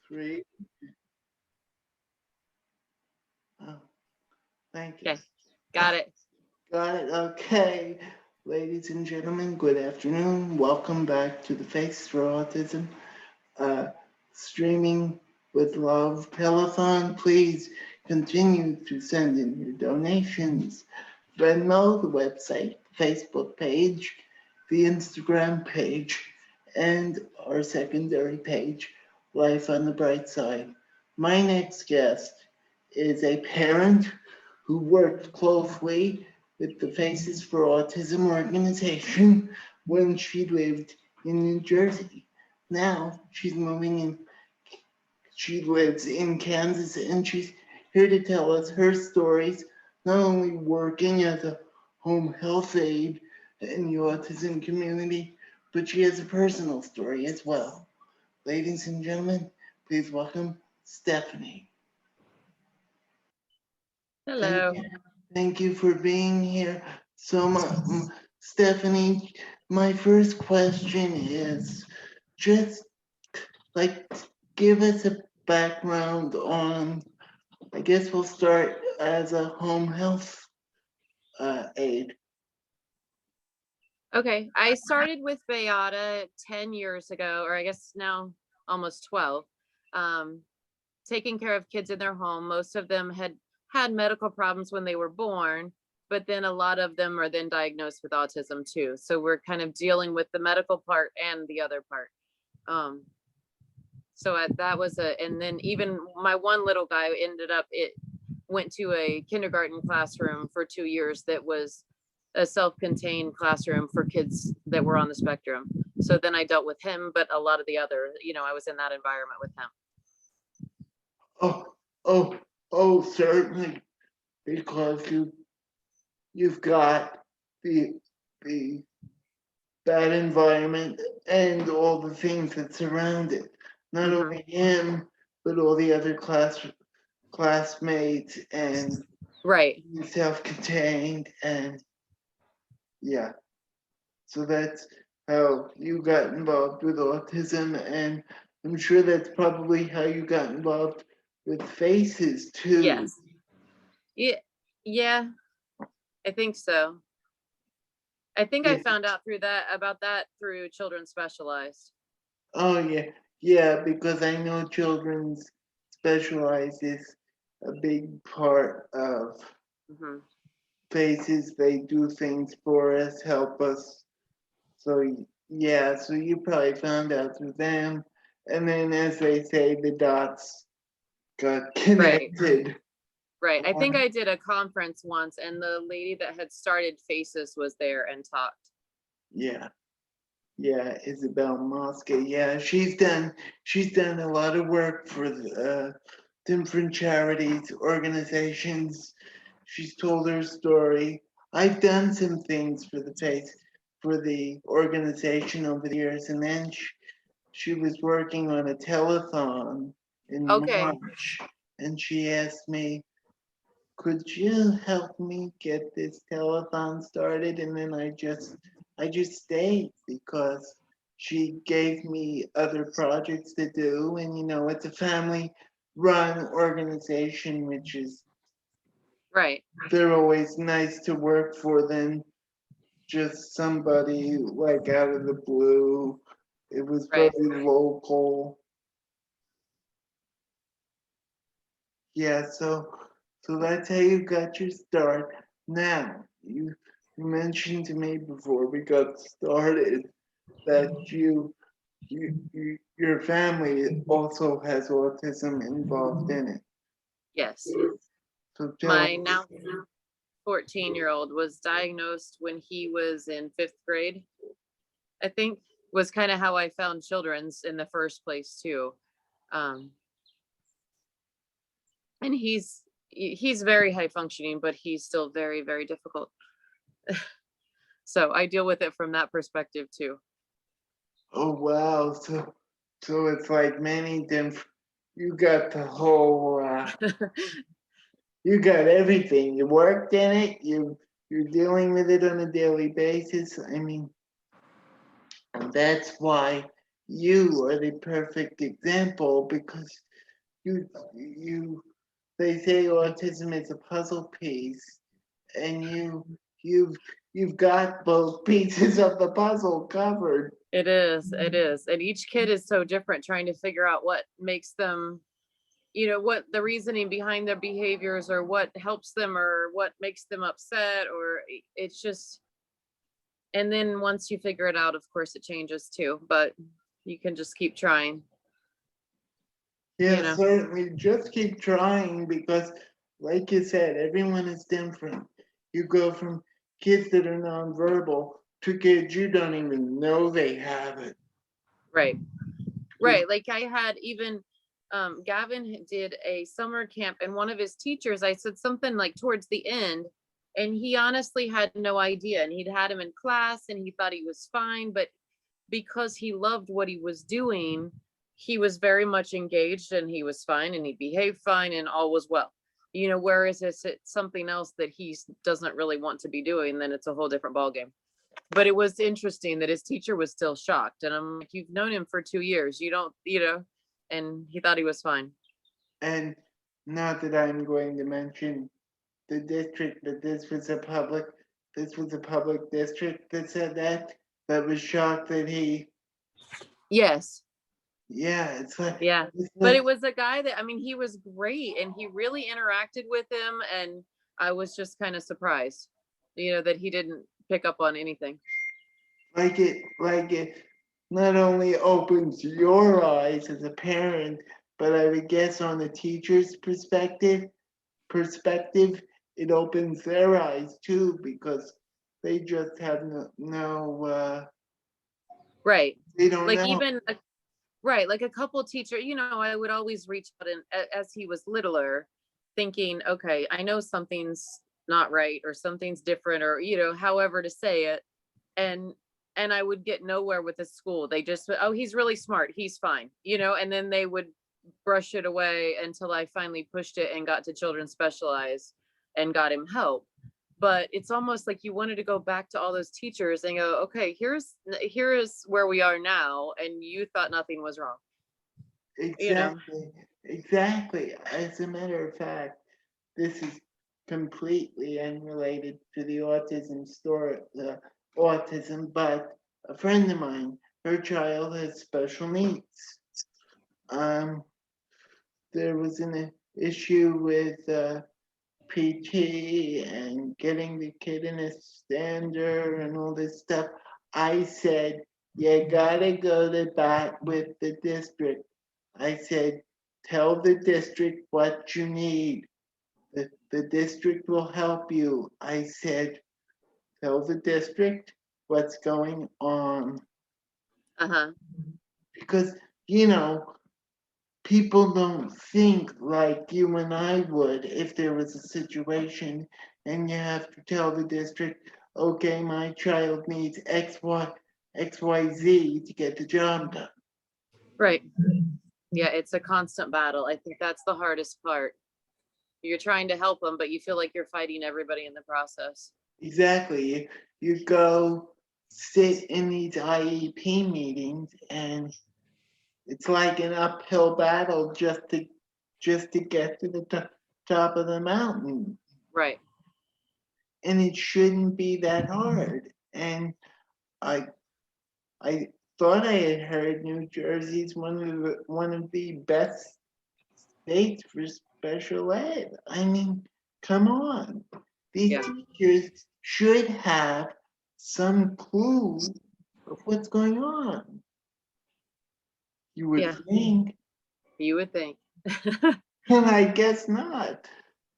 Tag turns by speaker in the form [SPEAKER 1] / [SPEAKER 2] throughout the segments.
[SPEAKER 1] Three. Oh, thank you.
[SPEAKER 2] Okay, got it.
[SPEAKER 1] Got it. Okay. Ladies and gentlemen, good afternoon. Welcome back to the Face for Autism uh, streaming with love telethon. Please continue to send in your donations. Venmo, the website, Facebook page, the Instagram page, and our secondary page, Life on the Bright Side. My next guest is a parent who worked closely with the Faces for Autism organization when she lived in New Jersey. Now she's moving in, she lives in Kansas, and she's here to tell us her stories, not only working as a home health aide in the autism community, but she has a personal story as well. Ladies and gentlemen, please welcome Stephanie. Thank
[SPEAKER 2] Hello.
[SPEAKER 1] you. Thank you for being here. So, Stephanie, my first question is just like give us a background on, I guess we'll start as a home health aide.
[SPEAKER 2] Okay, I started with Bayada 10 years ago, or I guess now almost 12, um, taking care of kids in their home. Most of them had medical problems when they were born, but then a lot of them are then diagnosed with autism too. So we're kind of dealing with the medical part and the other part. Um, that was and then even my one little guy it went to a kindergarten classroom for 2 years that was a self-contained classroom for kids that were on the spectrum. So then I dealt with him, but a lot of the other, I was in that environment with him.
[SPEAKER 1] Oh, oh, oh, certainly, because you've got the the that environment and all the things that surround it. Not only him, but all the other classmates and
[SPEAKER 2] Right.
[SPEAKER 1] self-contained, and yeah. So that's how you got involved with autism, and I'm sure that's probably how you got involved with faces too.
[SPEAKER 2] Yes. Yeah. Yeah, I think so. I think I
[SPEAKER 1] Yeah.
[SPEAKER 2] found out about that through Children Specialized.
[SPEAKER 1] Oh yeah, yeah. Because I know children's specialized is a big part of
[SPEAKER 2] Hmm.
[SPEAKER 1] faces. They do things for us, help us. So yeah, so you probably found out through them, and then as they say, the dots got
[SPEAKER 2] Right.
[SPEAKER 1] connected.
[SPEAKER 2] Right. I think I did a conference once and the lady that had started Faces was there and talked.
[SPEAKER 1] Yeah, yeah, Isabel Mosca. Yeah, she's done a lot of work for different charities, organizations. She's told her story. I've done some things for the organization over the years, and then she was working on a telethon in
[SPEAKER 2] Okay.
[SPEAKER 1] March, and she asked me, could you help me get this telethon started? And then I just stayed because she gave me other projects to do. And it's a family run organization, which is,
[SPEAKER 2] Right.
[SPEAKER 1] they're always nice to work for than just somebody like out of the blue. It was very
[SPEAKER 2] Right.
[SPEAKER 1] local. Yeah, so that's how you got your start. Now, you mentioned to me before we got started that your family also has autism involved in it.
[SPEAKER 2] Yes.
[SPEAKER 1] So tell
[SPEAKER 2] My now 14-year-old was diagnosed when he was in 5th grade, I think, was kind of how I found Children's in the first place too. Um, and he's very high functioning, but he's still very, very difficult. So I deal with it from that perspective too.
[SPEAKER 1] oh wow, so it's like many different. You got the whole. You got everything. You worked in it. You're dealing with it on a daily basis. I mean, and that's why you are the perfect example because you they say autism is a puzzle piece, and you've you've got both pieces of the puzzle covered.
[SPEAKER 2] It is, it is. And each kid is so different, trying to figure out what makes them, what the reasoning behind their behaviors, or what helps them, or what makes them upset, or it's just, and then once you figure it out, of course it changes too, but you can just keep trying, you
[SPEAKER 1] Yeah,
[SPEAKER 2] know.
[SPEAKER 1] certainly. Just keep trying because, like you said, everyone is different. You go from kids that are nonverbal to kids you don't even know they have it.
[SPEAKER 2] Right. Right. Like I had even Gavin did a summer camp, and one of his teachers, I said something like towards the end, and he honestly had no idea. And he'd had him in class and he thought he was fine, but because he loved what he was doing, he was very much engaged and he was fine and he behaved fine and all was well. Whereas if it's something else that he doesn't really want to be doing, then it's a whole different ballgame. But it was interesting that his teacher was still shocked. And I'm like, you've known him for 2 years. You don't, and he thought he was fine.
[SPEAKER 1] And not that I'm going to mention the district, but this was a public district that said that was shocked that he,
[SPEAKER 2] Yes.
[SPEAKER 1] yeah,
[SPEAKER 2] Yeah.
[SPEAKER 1] it's
[SPEAKER 2] But
[SPEAKER 1] like,
[SPEAKER 2] it was a guy that, I mean, he was great and he really interacted with him. And I was just kind of surprised, that he didn't pick up on anything.
[SPEAKER 1] like it not only opens your eyes as a parent, but I would guess on the teacher's perspective, it opens their eyes too because they just have
[SPEAKER 2] Right.
[SPEAKER 1] they don't
[SPEAKER 2] Like
[SPEAKER 1] know.
[SPEAKER 2] even, right. Like a couple teacher, I would always reach out, and as he was littler, thinking, okay, I know something's not right or something's different, or, however to say it. And I would get nowhere with the school. They just, oh, he's really smart, he's fine, and then they would brush it away until I finally pushed it and got to children specialized and got him help. But it's almost like you wanted to go back to all those teachers and go, okay, here is where we are now, and you thought nothing was wrong, you know.
[SPEAKER 1] Exactly, exactly. As a matter of fact, this is completely unrelated to the autism story, autism, but a friend of mine, her child has special needs. Um, there was an issue with PT and getting the kid in a stander and all this stuff. I said, you gotta go to bat with the district. I said, tell the district what you need. The district will help you. I said, tell the district what's going on.
[SPEAKER 2] Uh-huh.
[SPEAKER 1] Because, you know, people don't think like you and I would if there was a situation and you have to tell the district, okay, my child needs XYZ to get the job done.
[SPEAKER 2] Right. Yeah, it's a constant battle. I think that's the hardest part. You're trying to help them, but you feel like you're fighting everybody in the process.
[SPEAKER 1] Exactly. You go sit in these IEP meetings and it's like an uphill battle just to get to the top of the mountain.
[SPEAKER 2] Right.
[SPEAKER 1] And it shouldn't be that hard. And I I thought I had heard New Jersey's one of the best states for special ed. I mean, come on. These
[SPEAKER 2] Yeah.
[SPEAKER 1] teachers should have some clue of what's going on. You would
[SPEAKER 2] Yeah.
[SPEAKER 1] think,
[SPEAKER 2] You would think.
[SPEAKER 1] and I guess not.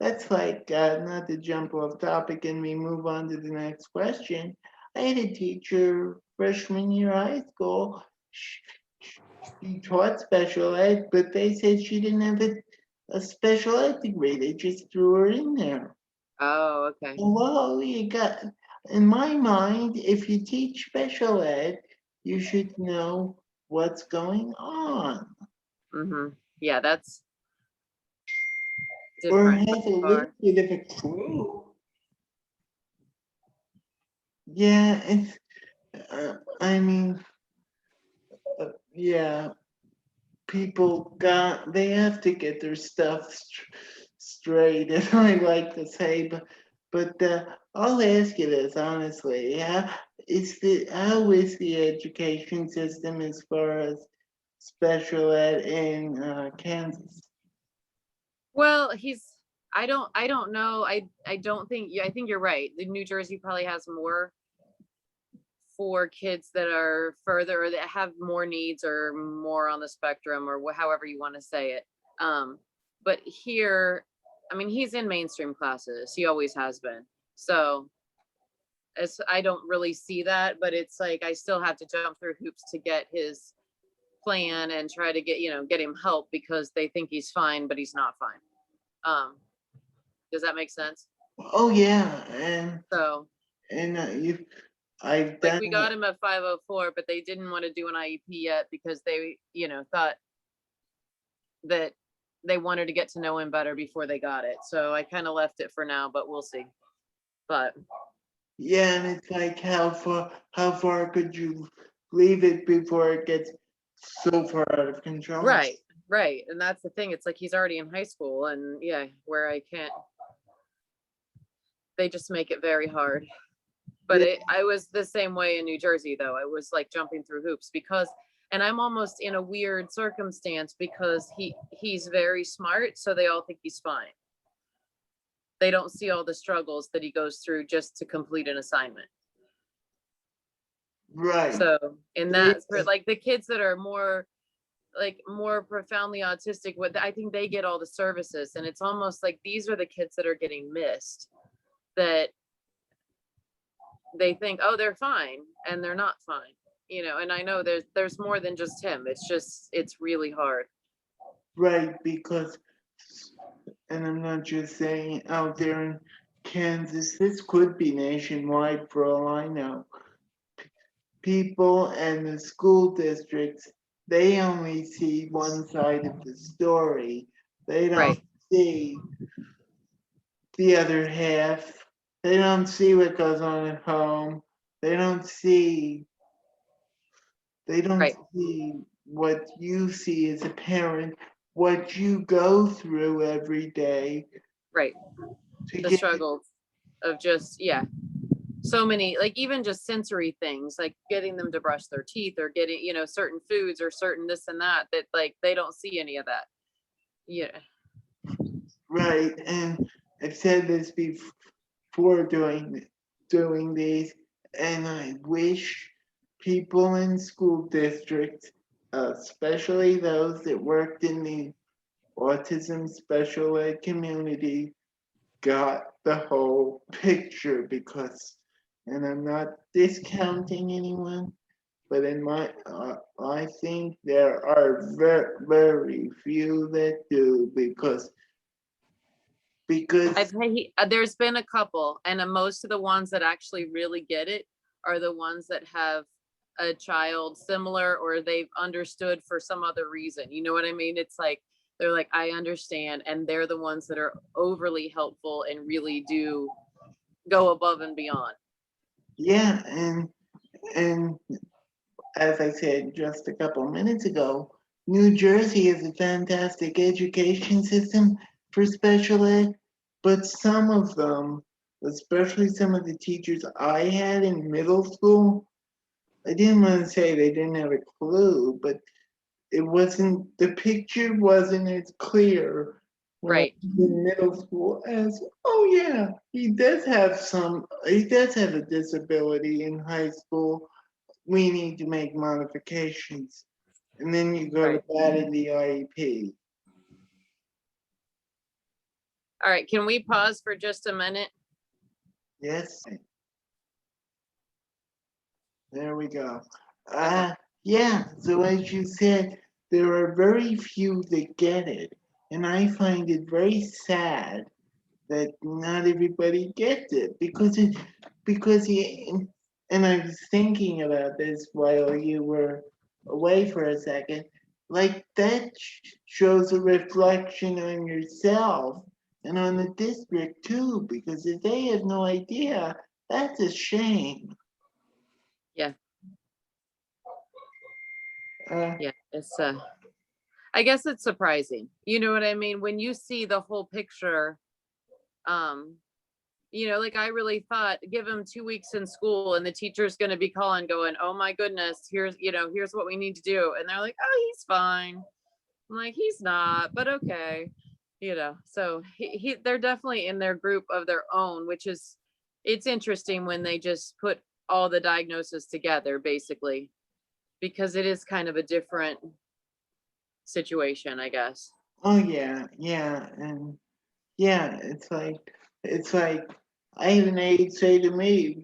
[SPEAKER 1] That's like, not to jump off topic and we move on to the next question. I had a teacher freshman year high school. She taught special ed, but they said she didn't have a special ed degree. They just threw her in there.
[SPEAKER 2] Oh, okay.
[SPEAKER 1] Well, you got, in my mind, if you teach special ed, you should know what's going on
[SPEAKER 2] Mm-hmm. Yeah, that's
[SPEAKER 1] or
[SPEAKER 2] different by
[SPEAKER 1] have a little
[SPEAKER 2] far.
[SPEAKER 1] bit of a clue. Yeah, I mean, yeah, they have to get their stuff straight, and I like to say, but I'll ask you this honestly: how is the education system as far as special ed in Kansas?
[SPEAKER 2] Well, I don't know. I don't think, yeah, I think you're right. The New Jersey probably has more for kids that are further or that have more needs or more on the spectrum or however you want to say it. But here, I mean, he's in mainstream classes. He always has been. So I don't really see that, but it's like I still have to jump through hoops to get his plan and try to get him help because they think he's fine, but he's not fine. Um, does that make sense?
[SPEAKER 1] Oh yeah,
[SPEAKER 2] So
[SPEAKER 1] and I've
[SPEAKER 2] like
[SPEAKER 1] done.
[SPEAKER 2] we got him at 504, but they didn't want to do an IEP yet because they, thought that they wanted to get to know him better before they got it. So I kind of left it for now, but we'll see. But
[SPEAKER 1] Yeah, and it's like how far could you leave it before it gets so far out of control?
[SPEAKER 2] right, right. And that's the thing. It's like he's already in high school and yeah, where I can't, they just make it very hard. But
[SPEAKER 1] Yeah,
[SPEAKER 2] I was the same way in New Jersey though. I was like jumping through hoops because, and I'm almost in a weird circumstance because he's very smart, so they all think he's fine. They don't see all the struggles that he goes through just to complete an assignment.
[SPEAKER 1] right.
[SPEAKER 2] So in
[SPEAKER 1] Yeah,
[SPEAKER 2] that, for like the kids that are more profoundly autistic, what I think they get all the services, and it's almost like these are the kids that are getting missed, that they think, oh, they're fine, and they're not fine. And I know there's more than just him. It's really hard.
[SPEAKER 1] right, because, and I'm not just saying out there in Kansas, this could be nationwide for all I know. People and the school districts, they only see one side of the story. They don't
[SPEAKER 2] Right,
[SPEAKER 1] see the other half. They don't see what goes on at home. They don't see they don't
[SPEAKER 2] right,
[SPEAKER 1] see what you see as a parent, what you go through every day
[SPEAKER 2] right.
[SPEAKER 1] to
[SPEAKER 2] The
[SPEAKER 1] get.
[SPEAKER 2] struggles of just, yeah, so many, like even just sensory things, like getting them to brush their teeth or getting, certain foods or certain this and that, that like they don't see any of that. Yeah.
[SPEAKER 1] Right. And I've said this before doing these, and I wish people in school districts, especially those that worked in the autism special ed community, got the whole picture because, and I'm not discounting anyone, but I think there are very few that do because
[SPEAKER 2] There's been a couple, and most of the ones that actually really get it are the ones that have a child similar or they've understood for some other reason. You know what I mean? It's like they're like, I understand, and they're the ones that are overly helpful and really do go above and beyond.
[SPEAKER 1] yeah, and as I said just a couple minutes ago, New Jersey has a fantastic education system for special ed, but some of them, especially some of the teachers I had in middle school, I didn't want to say they didn't have a clue, but the picture wasn't as clear when I
[SPEAKER 2] Right,
[SPEAKER 1] was in middle school as, oh yeah, he does have a disability in high school. We need to make modifications. And then you go to
[SPEAKER 2] right.
[SPEAKER 1] that in the IEP.
[SPEAKER 2] All right, can we pause for just a minute?
[SPEAKER 1] Yes, there we go.
[SPEAKER 2] Okay.
[SPEAKER 1] Yeah, so as you said, there are very few that get it. And I find it very sad that not everybody gets it because and I was thinking about this while you were away for a second, like that shows a reflection on yourself and on the district too, because if they have no idea, that's a shame.
[SPEAKER 2] Yeah. Yeah, it's I guess it's surprising. You know what I mean? When you see the whole picture, um, like I really thought give him 2 weeks in school and the teacher's gonna be calling, going, oh my goodness, here's what we need to do. And they're like, oh, he's fine. I'm like, he's not, but okay. So they're definitely in their group of their own, which is it's interesting when they just put all the diagnosis together, basically, because it is kind of a different situation, I guess.
[SPEAKER 1] Oh yeah, yeah, and yeah, it's like I had an aide say to me,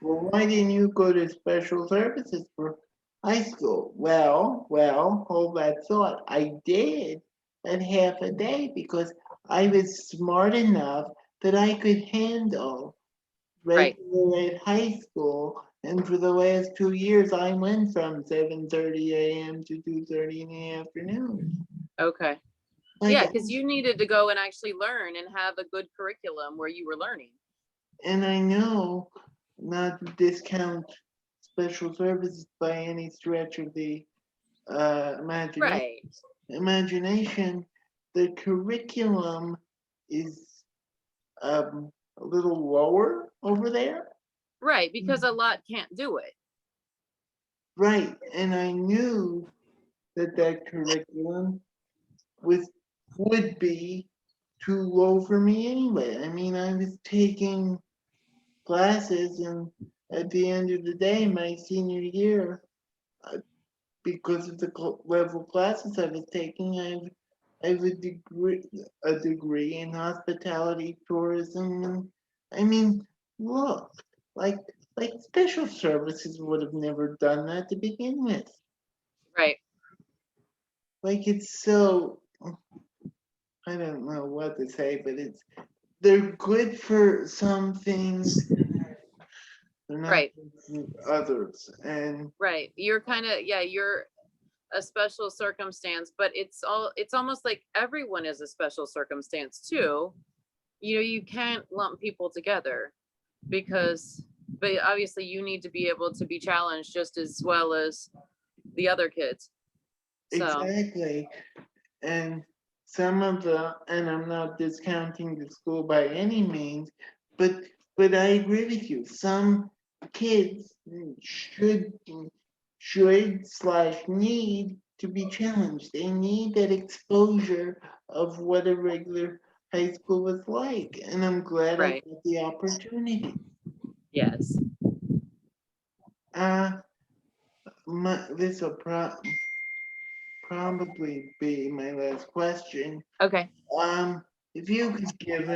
[SPEAKER 1] "Well, why didn't you go to special services for high school?" Well, hold that thought. I did at half a day because I was smart enough that I could handle
[SPEAKER 2] Right.
[SPEAKER 1] regular at high school. And for the last 2 years, I went from 7:30 a.m. to 2:30 in the afternoon.
[SPEAKER 2] Okay.
[SPEAKER 1] Like,
[SPEAKER 2] Yeah, because you needed to go and actually learn and have a good curriculum where you were learning.
[SPEAKER 1] and I know not to discount special services by any stretch of the imagination.
[SPEAKER 2] Right.
[SPEAKER 1] Imagination, the curriculum is a little lower over there.
[SPEAKER 2] Right. Because a lot can't do it.
[SPEAKER 1] Right, and I knew that curriculum was would be too low for me anyway. I mean, I was taking classes, and at the end of the day, my senior year, uh, because of the level of classes I was taking, I have a degree in hospitality tourism, and I mean, look, like like special services would have never done that to begin with.
[SPEAKER 2] Right.
[SPEAKER 1] Like it's so I don't know what to say, but they're good for some things, they're not
[SPEAKER 2] Right.
[SPEAKER 1] good for others, and
[SPEAKER 2] Right. You're kind of, yeah, you're a special circumstance, but it's almost like everyone is a special circumstance too. You can't lump people together because, but obviously you need to be able to be challenged just as well as the other kids. So,
[SPEAKER 1] exactly. And and I'm not discounting the school by any means, but I agree with you. Some kids should slash need to be challenged. They need that exposure of what a regular high school was like, and I'm glad I
[SPEAKER 2] right.
[SPEAKER 1] got the opportunity.
[SPEAKER 2] Yes.
[SPEAKER 1] Uh, this will probably be my last question.
[SPEAKER 2] Okay.
[SPEAKER 1] Um, if you could give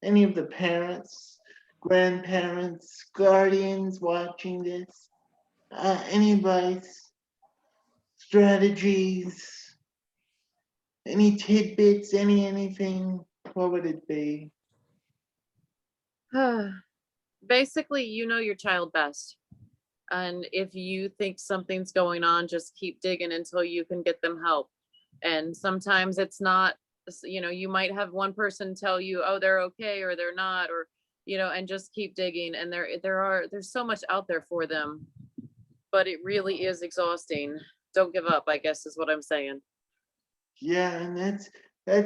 [SPEAKER 1] any of the parents, grandparents, guardians watching this, any advice, strategies, any tidbits, anything, what would it be?
[SPEAKER 2] Basically, you know your child best. And if you think something's going on, just keep digging until you can get them help. And sometimes it's not, you might have one person tell you, oh, they're okay or they're not, or, and just keep digging. And there's so much out there for them, but it really is exhausting. Don't give up, I guess is what I'm saying.
[SPEAKER 1] Yeah, and that's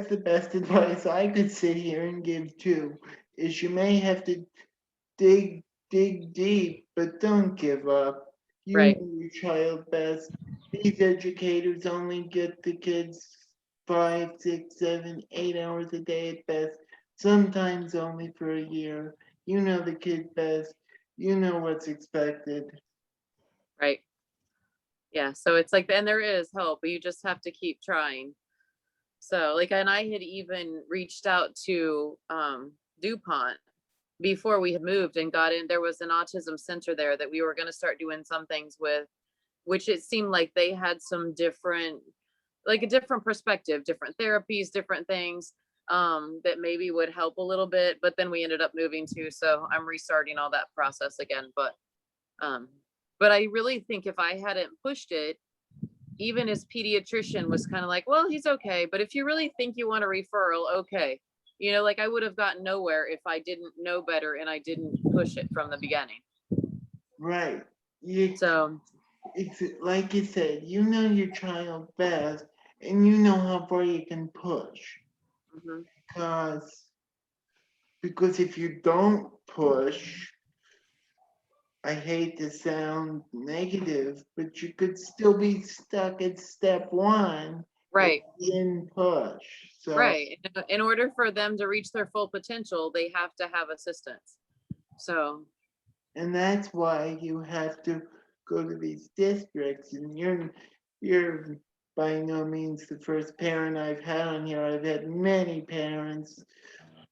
[SPEAKER 1] the best advice I could sit here and give too. Is you may have to dig deep, but don't give up. You
[SPEAKER 2] Right.
[SPEAKER 1] know your child best. These educators only get the kids 5, 6, 7, 8 hours a day at best, sometimes only for a year. You know the kid best. You know what's expected.
[SPEAKER 2] Right. Yeah. So it's like, and there is hope, but you just have to keep trying. So like, and I had even reached out to DuPont before we had moved and got in. There was an autism center there that we were going to start doing some things with, which it seemed like they had some different, like a different perspective, different therapies, different things that maybe would help a little bit. But then we ended up moving too, so I'm restarting all that process again. Um, but I really think if I hadn't pushed it, even his pediatrician was kind of like, well, he's okay, but if you really think you want a referral, okay. Like I would have gotten nowhere if I didn't know better and I didn't push it from the beginning.
[SPEAKER 1] Right. You
[SPEAKER 2] So,
[SPEAKER 1] it's like you said, you know your child best and you know how far you can push.
[SPEAKER 2] Mhm.
[SPEAKER 1] Because if you don't push, I hate to sound negative, but you could still be stuck at step one if
[SPEAKER 2] Right,
[SPEAKER 1] you didn't push. So,
[SPEAKER 2] right. In order for them to reach their full potential, they have to have assistance. So,
[SPEAKER 1] and that's why you have to go to these districts, and you're by no means the first parent I've had on here. I've had many parents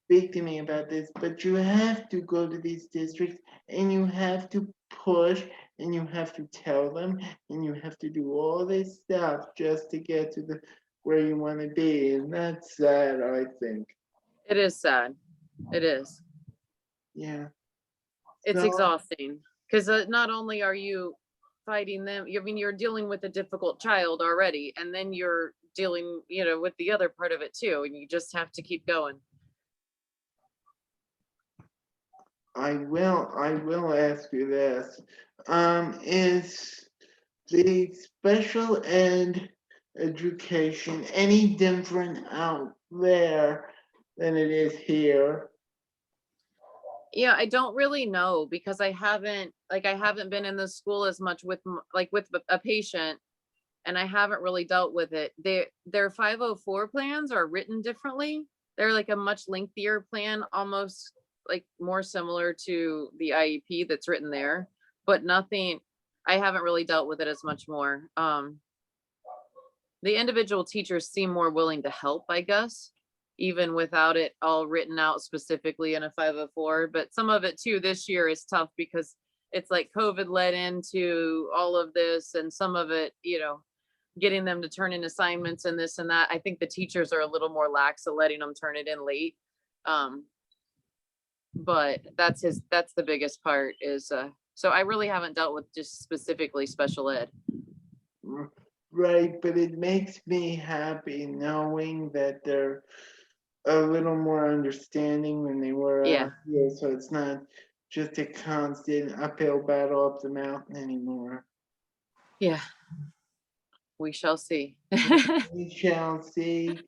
[SPEAKER 1] speak to me about this, but you have to go to these districts and you have to push and you have to tell them and you have to do all this stuff just to get to the where you want to be. And that's sad, I think.
[SPEAKER 2] it is sad. It is.
[SPEAKER 1] Yeah.
[SPEAKER 2] It's
[SPEAKER 1] So
[SPEAKER 2] exhausting because not only are you fighting them, I mean, you're dealing with a difficult child already, and then you're dealing, with the other part of it too, and you just have to keep going.
[SPEAKER 1] I will ask you this. Is the special ed education any different out there than it is here?
[SPEAKER 2] Yeah, I don't really know because I haven't been in the school as much with like with a patient, and I haven't really dealt with it. Their 504 plans are written differently. They're like a much lengthier plan, almost like more similar to the IEP that's written there, but nothing. I haven't really dealt with it as much more. The individual teachers seem more willing to help, I guess, even without it all written out specifically in a 504. But some of it too this year is tough because it's like COVID led into all of this, and some of it, getting them to turn in assignments and this and that. I think the teachers are a little more lax at letting them turn it in late. Um, but that's the biggest part is so I really haven't dealt with just specifically special ed.
[SPEAKER 1] Right, but it makes me happy knowing that they're a little more understanding than they were
[SPEAKER 2] Yeah.
[SPEAKER 1] out here, so it's not just a constant uphill battle up the mountain anymore.
[SPEAKER 2] Yeah. We shall see.
[SPEAKER 1] We shall see.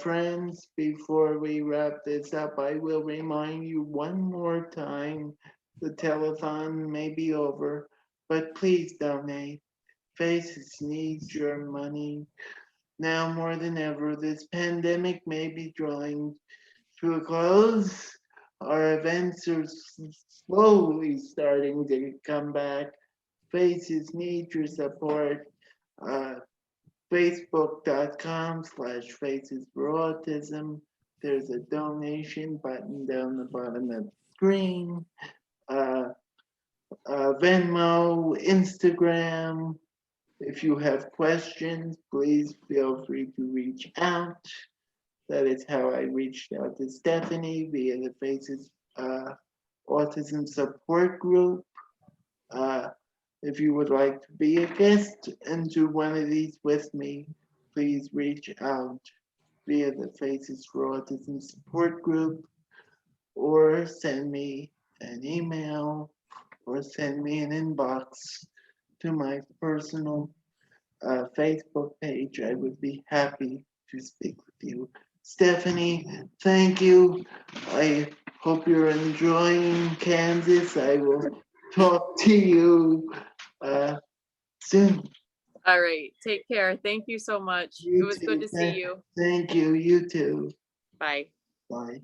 [SPEAKER 1] Friends, before we wrap this up, I will remind you one more time the telethon may be over, but please donate. Faces needs your money. Now more than ever, this pandemic may be drawing to a close. Our events are slowly starting to come back. Faces need your support. Uh, Facebook.com/Faces for Autism. There's a donation button down the bottom of the screen. Uh, Venmo, Instagram. If you have questions, please feel free to reach out. That is how I reached out to Stephanie via the Faces Autism Support Group. Uh, if you would like to be a guest and do one of these with me, please reach out via the Faces for Autism Support Group or send me an email or send me an inbox to my personal Facebook page. I would be happy to speak with you. Stephanie, thank you. I hope you're enjoying Kansas. I will talk to you soon.
[SPEAKER 2] All right. Take care. Thank you so much. It
[SPEAKER 1] You
[SPEAKER 2] was good
[SPEAKER 1] too.
[SPEAKER 2] to see you.
[SPEAKER 1] Thank you. You too.
[SPEAKER 2] Bye.
[SPEAKER 1] Bye.